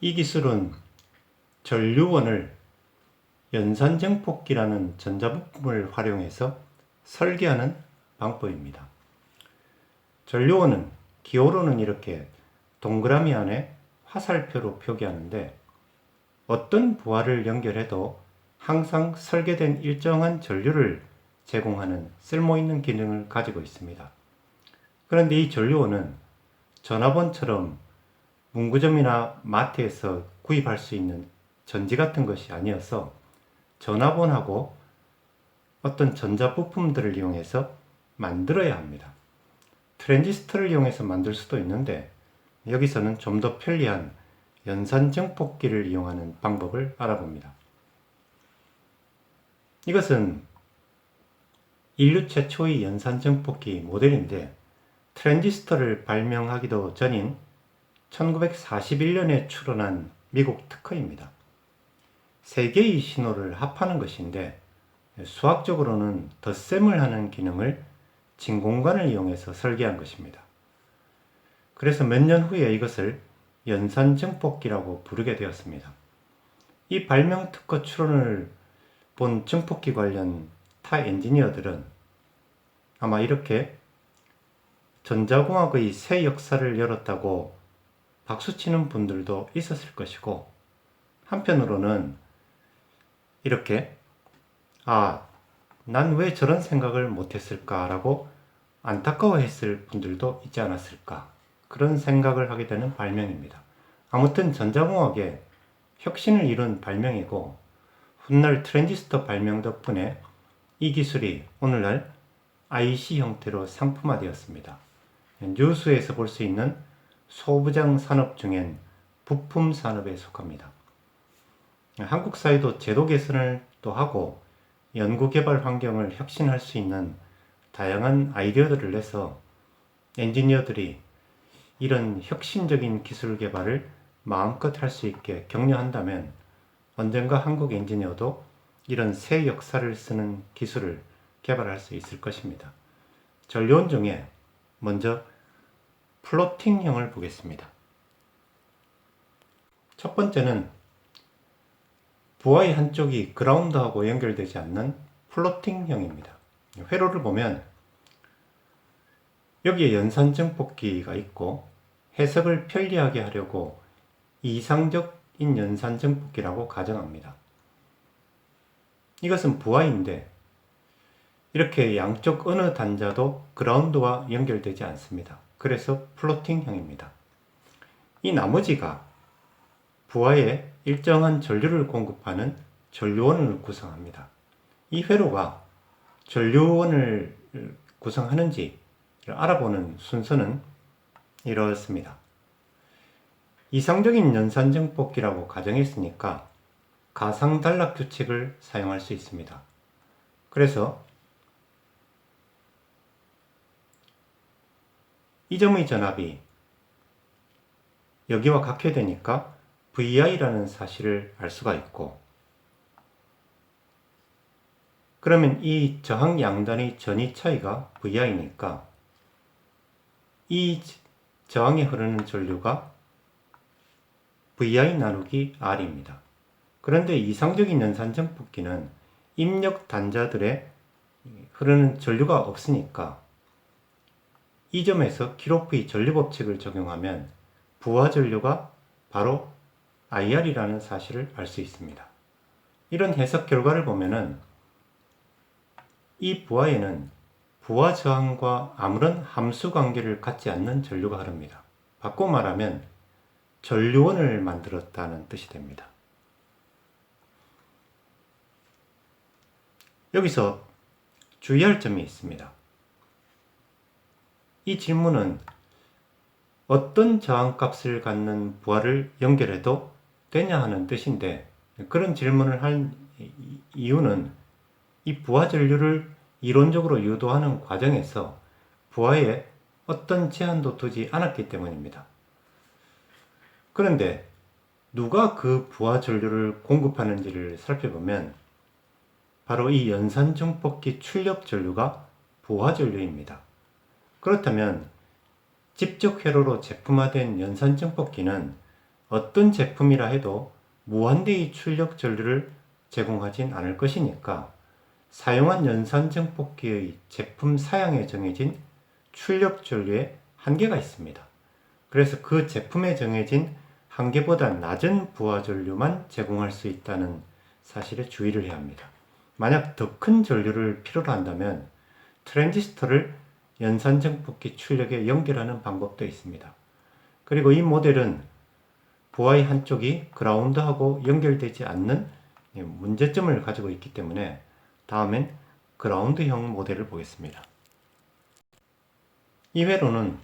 이 기술은 전류원을 연산정폭기라는 전자부품을 활용해서 설계하는 방법입니다. 전류원은 기호로는 이렇게 동그라미 안에 화살표로 표기하는데 어떤 부하를 연결해도 항상 설계된 일정한 전류를 제공하는 쓸모있는 기능을 가지고 있습니다. 그런데 이 전류원은 전화번처럼 문구점이나 마트에서 구입할 수 있는 전지 같은 것이 아니어서 전화번하고 어떤 전자부품들을 이용해서 만들어야 합니다. 트랜지스터를 이용해서 만들 수도 있는데 여기서는 좀 더 편리한 연산정폭기를 이용하는 방법을 알아봅니다. 이것은 인류 최초의 연산정폭기 모델인데 트랜지스터를 발명하기도 전인 1941년에 출원한 미국 특허입니다. 세 개의 신호를 합하는 것인데 수학적으로는 덧셈을 하는 기능을 진공관을 이용해서 설계한 것입니다. 그래서 몇 년 후에 이것을 연산정폭기라고 부르게 되었습니다. 이 발명 특허 출원을 본 정폭기 관련 타 엔지니어들은 아마 이렇게 전자공학의 새 역사를 열었다고 박수치는 분들도 있었을 것이고, 한편으로는 이렇게 난 왜 저런 생각을 못했을까라고 안타까워했을 분들도 있지 않았을까, 그런 생각을 하게 되는 발명입니다. 아무튼 전자공학의 혁신을 이룬 발명이고 훗날 트랜지스터 발명 덕분에 이 기술이 오늘날 IC 형태로 상품화되었습니다. 뉴스에서 볼 수 있는 소부장 산업 중엔 부품 산업에 속합니다. 한국 사회도 제도 개선을 또 하고 연구개발 환경을 혁신할 수 있는 다양한 아이디어들을 내서 엔지니어들이 이런 혁신적인 기술 개발을 마음껏 할 수 있게 격려한다면 언젠가 한국 엔지니어도 이런 새 역사를 쓰는 기술을 개발할 수 있을 것입니다. 전류원 중에 먼저 플로팅형을 보겠습니다. 첫 번째는 부하의 한쪽이 그라운드하고 연결되지 않는 플로팅형입니다. 회로를 보면 여기에 연산정폭기가 있고 해석을 편리하게 하려고 이상적인 연산정폭기라고 가정합니다. 이것은 부하인데 이렇게 양쪽 어느 단자도 그라운드와 연결되지 않습니다. 그래서 플로팅형입니다. 이 나머지가 부하에 일정한 전류를 공급하는 전류원을 구성합니다. 이 회로가 전류원을 구성하는지 알아보는 순서는 이렇습니다. 이상적인 연산정폭기라고 가정했으니까 가상단락 규칙을 사용할 수 있습니다. 그래서 이 점의 전압이 여기와 같게 되니까 VI라는 사실을 알 수가 있고, 그러면 이 저항 양단의 전위 차이가 VI니까 이 저항에 흐르는 전류가 VI 나누기 R입니다. 그런데 이상적인 연산정폭기는 입력 단자들에 흐르는 전류가 없으니까 이 점에서 키로프의 전류법칙을 적용하면 부하 전류가 바로 IR이라는 사실을 알 수 있습니다. 이런 해석 결과를 보면은 이 부하에는 부하 저항과 아무런 함수 관계를 갖지 않는 전류가 흐릅니다. 바꿔 말하면 전류원을 만들었다는 뜻이 됩니다. 여기서 주의할 점이 있습니다. 이 질문은 어떤 저항값을 갖는 부하를 연결해도 되냐 하는 뜻인데, 그런 질문을 한 이유는 이 부하 전류를 이론적으로 유도하는 과정에서 부하에 어떤 제한도 두지 않았기 때문입니다. 그런데 누가 그 부하 전류를 공급하는지를 살펴보면 바로 이 연산정폭기 출력 전류가 부하 전류입니다. 그렇다면 직접 회로로 제품화된 연산정폭기는 어떤 제품이라 해도 무한대의 출력 전류를 제공하진 않을 것이니까 사용한 연산정폭기의 제품 사양에 정해진 출력 전류에 한계가 있습니다. 그래서 그 제품에 정해진 한계보다 낮은 부하 전류만 제공할 수 있다는 사실에 주의를 해야 합니다. 만약 더 큰 전류를 필요로 한다면 트랜지스터를 연산정폭기 출력에 연결하는 방법도 있습니다. 그리고 이 모델은 부하의 한쪽이 그라운드하고 연결되지 않는 문제점을 가지고 있기 때문에 다음엔 그라운드형 모델을 보겠습니다. 이회로는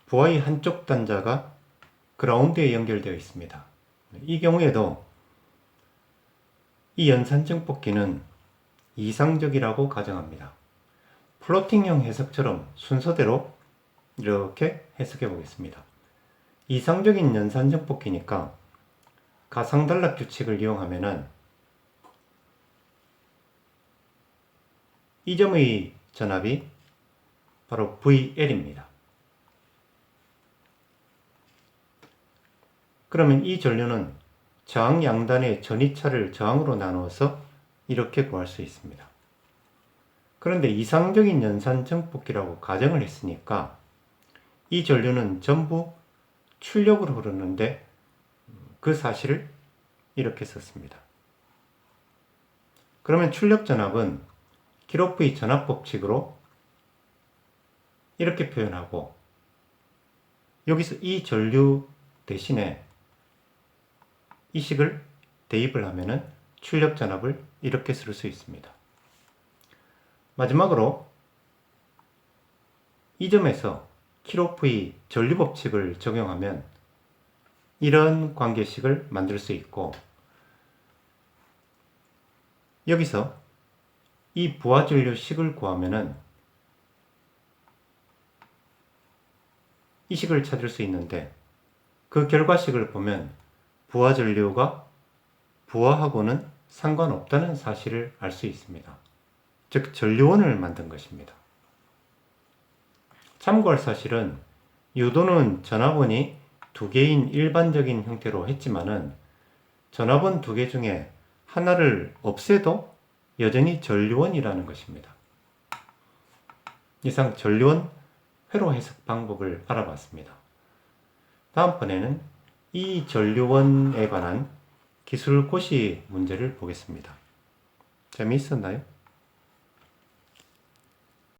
부하의 한쪽 단자가 그라운드에 연결되어 있습니다. 이 경우에도 이 연산정폭기는 이상적이라고 가정합니다. 플로팅형 해석처럼 순서대로 이렇게 해석해 보겠습니다. 이상적인 연산정폭기니까 가상단락 규칙을 이용하면은 이 점의 전압이 바로 VL입니다. 그러면 이 전류는 저항 양단의 전이차를 저항으로 나누어서 이렇게 구할 수 있습니다. 그런데 이상적인 연산정폭기라고 가정을 했으니까 이 전류는 전부 출력으로 흐르는데 그 사실을 이렇게 썼습니다. 그러면 출력 전압은 키로프의 전압 법칙으로 이렇게 표현하고 여기서 이 전류 대신에 이 식을 대입을 하면은 출력 전압을 이렇게 쓸 수 있습니다. 마지막으로 이 점에서 키로프의 전류 법칙을 적용하면 이런 관계식을 만들 수 있고 여기서 이 부하 전류 식을 구하면은 이 식을 찾을 수 있는데 그 결과식을 보면 부하 전류가 부하하고는 상관없다는 사실을 알 수 있습니다. 즉 전류원을 만든 것입니다. 참고할 사실은 유도는 전압원이 두 개인 일반적인 형태로 했지만은 전압원 두 개 중에 하나를 없애도 여전히 전류원이라는 것입니다. 이상 전류원 회로 해석 방법을 알아봤습니다. 다음번에는 이 전류원에 관한 기술고시 문제를 보겠습니다. 재미있었나요?